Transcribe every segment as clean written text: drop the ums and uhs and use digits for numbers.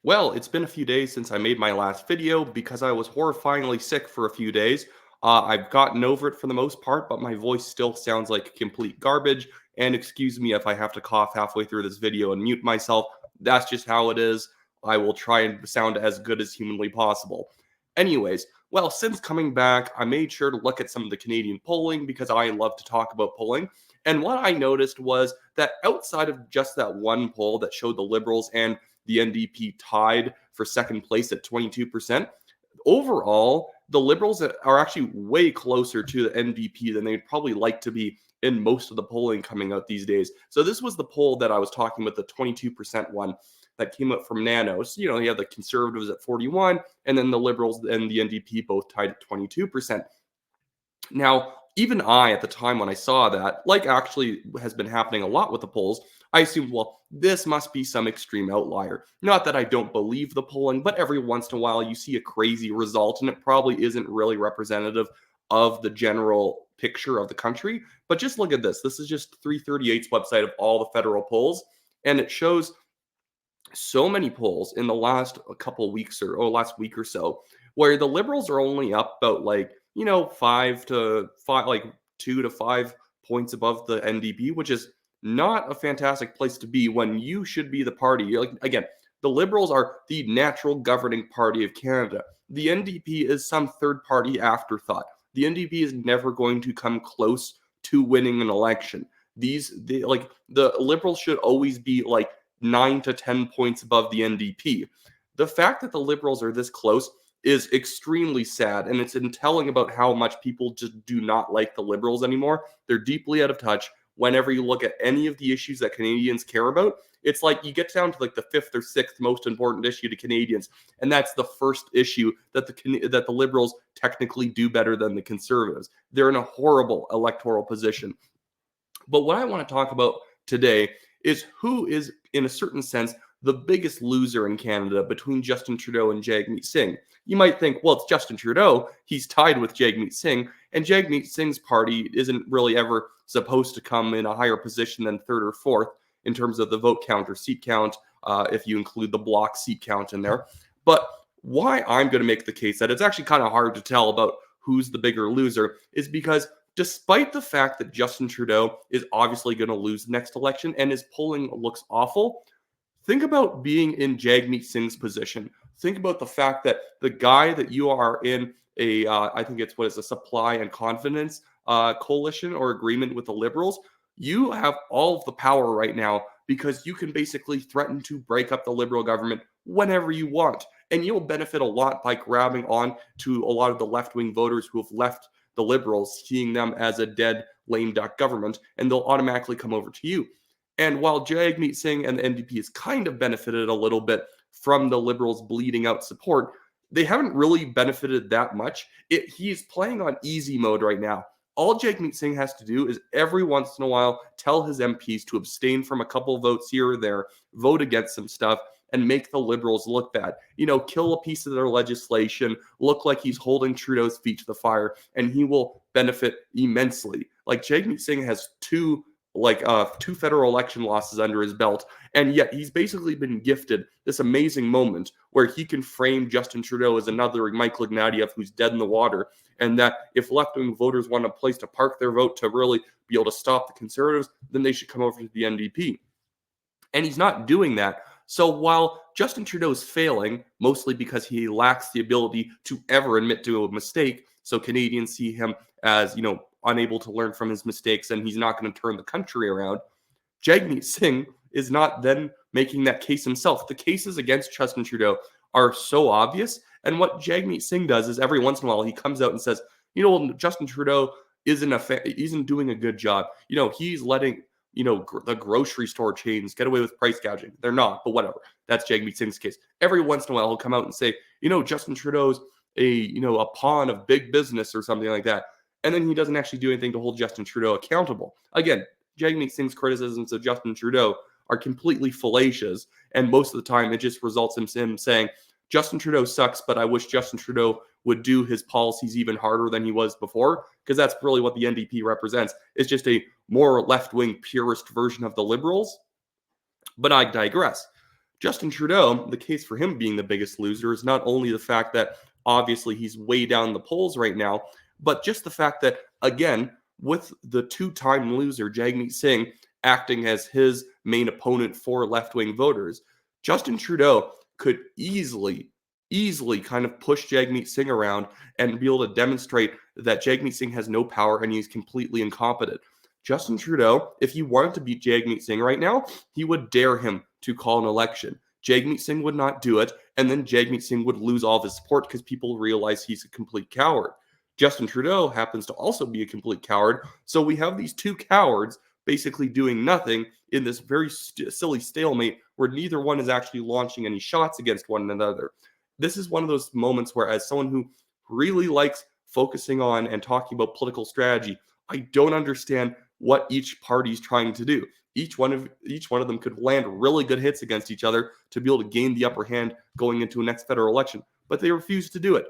Well, it's been a few days since I made my last video because I was horrifyingly sick for a few days. I've gotten over it for the most part, but my voice still sounds like complete garbage. And excuse me if I have to cough halfway through this video and mute myself. That's just how it is. I will try and sound as good as humanly possible. Anyways, well, since coming back, I made sure to look at some of the Canadian polling because I love to talk about polling. And what I noticed was that outside of just that one poll that showed the Liberals and the NDP tied for second place at 22%. Overall, the Liberals are actually way closer to the NDP than they'd probably like to be in most of the polling coming out these days. So this was the poll that I was talking about, the 22% one that came out from Nanos. You know, you have the Conservatives at 41, and then the Liberals and the NDP both tied at 22%. Now, even I, at the time when I saw that, like actually has been happening a lot with the polls, I assumed, well, this must be some extreme outlier. Not that I don't believe the polling, but every once in a while you see a crazy result, and it probably isn't really representative of the general picture of the country. But just look at this. This is just 338's website of all the federal polls, and it shows so many polls in the last couple weeks or last week or so where the Liberals are only up about like 5 to 5, like 2 to 5 points above the NDP, which is not a fantastic place to be when you should be the party. You're like, again, the Liberals are the natural governing party of Canada. The NDP is some third party afterthought. The NDP is never going to come close to winning an election. The Liberals should always be like 9 to 10 points above the NDP. The fact that the Liberals are this close is extremely sad, and it's telling about how much people just do not like the Liberals anymore. They're deeply out of touch. Whenever you look at any of the issues that Canadians care about, it's like you get down to like the fifth or sixth most important issue to Canadians, and that's the first issue that the Liberals technically do better than the Conservatives. They're in a horrible electoral position. But what I want to talk about today is who is, in a certain sense, the biggest loser in Canada between Justin Trudeau and Jagmeet Singh. You might think, well, it's Justin Trudeau. He's tied with Jagmeet Singh, and Jagmeet Singh's party isn't really ever supposed to come in a higher position than third or fourth in terms of the vote count or seat count, if you include the block seat count in there. But why I'm going to make the case that it's actually kind of hard to tell about who's the bigger loser is because despite the fact that Justin Trudeau is obviously going to lose the next election and his polling looks awful, think about being in Jagmeet Singh's position. Think about the fact that the guy that you are in I think it's a supply and confidence coalition or agreement with the Liberals, you have all of the power right now because you can basically threaten to break up the Liberal government whenever you want. And you'll benefit a lot by grabbing on to a lot of the left-wing voters who have left the Liberals, seeing them as a dead, lame duck government, and they'll automatically come over to you. And while Jagmeet Singh and the NDP has kind of benefited a little bit from the Liberals bleeding out support, they haven't really benefited that much. He's playing on easy mode right now. All Jagmeet Singh has to do is every once in a while tell his MPs to abstain from a couple votes here or there, vote against some stuff, and make the Liberals look bad. Kill a piece of their legislation, look like he's holding Trudeau's feet to the fire, and he will benefit immensely. Like Jagmeet Singh has two federal election losses under his belt, and yet he's basically been gifted this amazing moment where he can frame Justin Trudeau as another Michael Ignatieff who's dead in the water, and that if left-wing voters want a place to park their vote to really be able to stop the Conservatives, then they should come over to the NDP. And he's not doing that. So while Justin Trudeau's failing, mostly because he lacks the ability to ever admit to a mistake, so Canadians see him as, unable to learn from his mistakes, and he's not going to turn the country around, Jagmeet Singh is not then making that case himself. The cases against Justin Trudeau are so obvious, and what Jagmeet Singh does is every once in a while he comes out and says, Justin Trudeau isn't doing a good job. He's letting the grocery store chains get away with price gouging. They're not, but whatever. That's Jagmeet Singh's case. Every once in a while he'll come out and say, Justin Trudeau's a pawn of big business or something like that. And then he doesn't actually do anything to hold Justin Trudeau accountable. Again, Jagmeet Singh's criticisms of Justin Trudeau are completely fallacious, and most of the time it just results in him saying, Justin Trudeau sucks, but I wish Justin Trudeau would do his policies even harder than he was before, because that's really what the NDP represents. It's just a more left-wing purist version of the Liberals. But I digress. Justin Trudeau, the case for him being the biggest loser is not only the fact that obviously he's way down the polls right now, but just the fact that, again, with the two-time loser, Jagmeet Singh, acting as his main opponent for left-wing voters, Justin Trudeau could easily kind of push Jagmeet Singh around and be able to demonstrate that Jagmeet Singh has no power and he's completely incompetent. Justin Trudeau, if he wanted to beat Jagmeet Singh right now, he would dare him to call an election. Jagmeet Singh would not do it, and then Jagmeet Singh would lose all of his support because people realize he's a complete coward. Justin Trudeau happens to also be a complete coward, so we have these two cowards basically doing nothing in this very silly stalemate where neither one is actually launching any shots against one another. This is one of those moments where, as someone who really likes focusing on and talking about political strategy, I don't understand what each party is trying to do. Each one of them could land really good hits against each other to be able to gain the upper hand going into a next federal election, but they refuse to do it.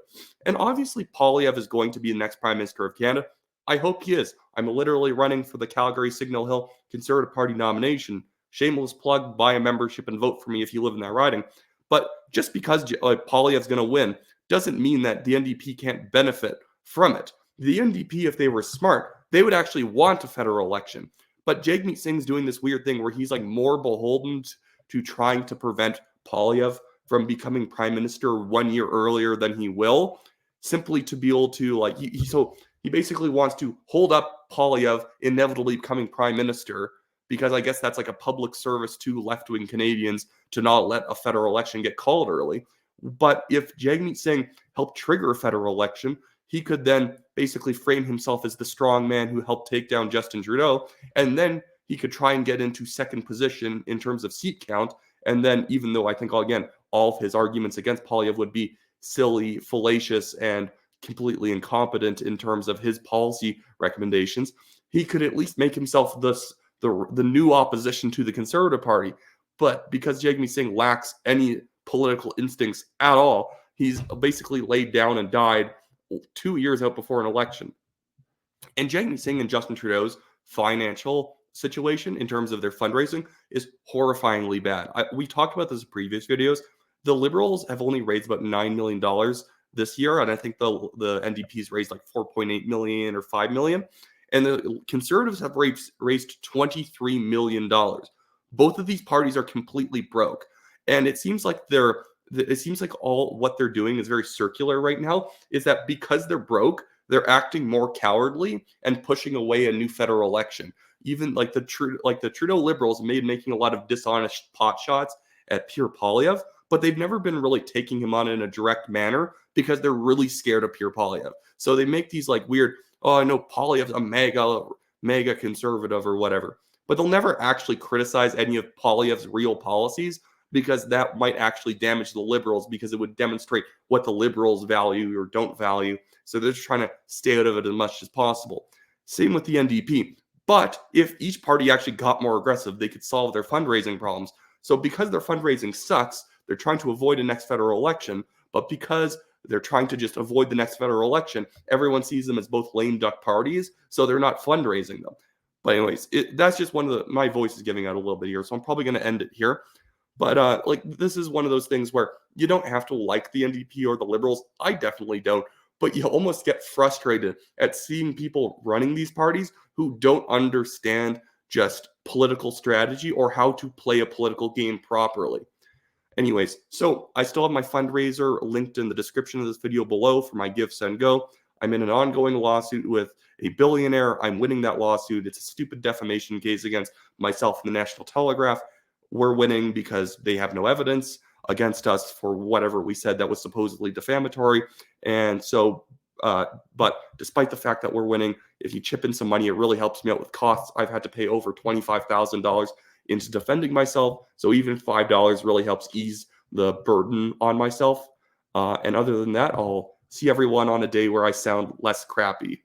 And obviously, Poilievre is going to be the next Prime Minister of Canada. I hope he is. I'm literally running for the Calgary Signal Hill Conservative Party nomination. Shameless plug, buy a membership and vote for me if you live in that riding. But just because Poilievre's going to win doesn't mean that the NDP can't benefit from it. The NDP, if they were smart, they would actually want a federal election. But Jagmeet Singh's doing this weird thing where he's like more beholden to trying to prevent Poilievre from becoming prime minister 1 year earlier than he will, simply to be able to like he basically wants to hold up Poilievre inevitably becoming prime minister, because I guess that's like a public service to left-wing Canadians to not let a federal election get called early. But if Jagmeet Singh helped trigger a federal election, he could then basically frame himself as the strong man who helped take down Justin Trudeau, and then he could try and get into second position in terms of seat count. And then, even though I think, again, all of his arguments against Poilievre would be silly, fallacious, and completely incompetent in terms of his policy recommendations, he could at least make himself the new opposition to the Conservative Party. But because Jagmeet Singh lacks any political instincts at all, he's basically laid down and died 2 years out before an election. And Jagmeet Singh and Justin Trudeau's financial situation in terms of their fundraising is horrifyingly bad. We talked about this in previous videos. The Liberals have only raised about $9 million this year, and I think the NDP's raised like 4.8 million or 5 million. And the Conservatives have raised $23 million. Both of these parties are completely broke. And it seems like all what they're doing is very circular right now, is that because they're broke, they're acting more cowardly and pushing away a new federal election. Even like the Trudeau Liberals making a lot of dishonest pot shots at Pierre Poilievre, but they've never been really taking him on in a direct manner because they're really scared of Pierre Poilievre. So they make these like weird, oh, I know Poilievre's a mega conservative or whatever, but they'll never actually criticize any of Poilievre's real policies, because that might actually damage the Liberals, because it would demonstrate what the Liberals value or don't value. So they're just trying to stay out of it as much as possible. Same with the NDP. But if each party actually got more aggressive, they could solve their fundraising problems. So because their fundraising sucks, they're trying to avoid a next federal election. But because they're trying to just avoid the next federal election, everyone sees them as both lame duck parties, so they're not fundraising them. But anyways, that's just my voice is giving out a little bit here, so I'm probably going to end it here. But this is one of those things where you don't have to like the NDP or the Liberals. I definitely don't. But you almost get frustrated at seeing people running these parties who don't understand just political strategy or how to play a political game properly. Anyways, so I still have my fundraiser linked in the description of this video below for my Give, Send, Go. I'm in an ongoing lawsuit with a billionaire. I'm winning that lawsuit. It's a stupid defamation case against myself and the National Telegraph. We're winning because they have no evidence against us for whatever we said that was supposedly defamatory. And so, but despite the fact that we're winning, if you chip in some money, it really helps me out with costs. I've had to pay over $25,000 into defending myself. So even $5 really helps ease the burden on myself. And other than that, I'll see everyone on a day where I sound less crappy.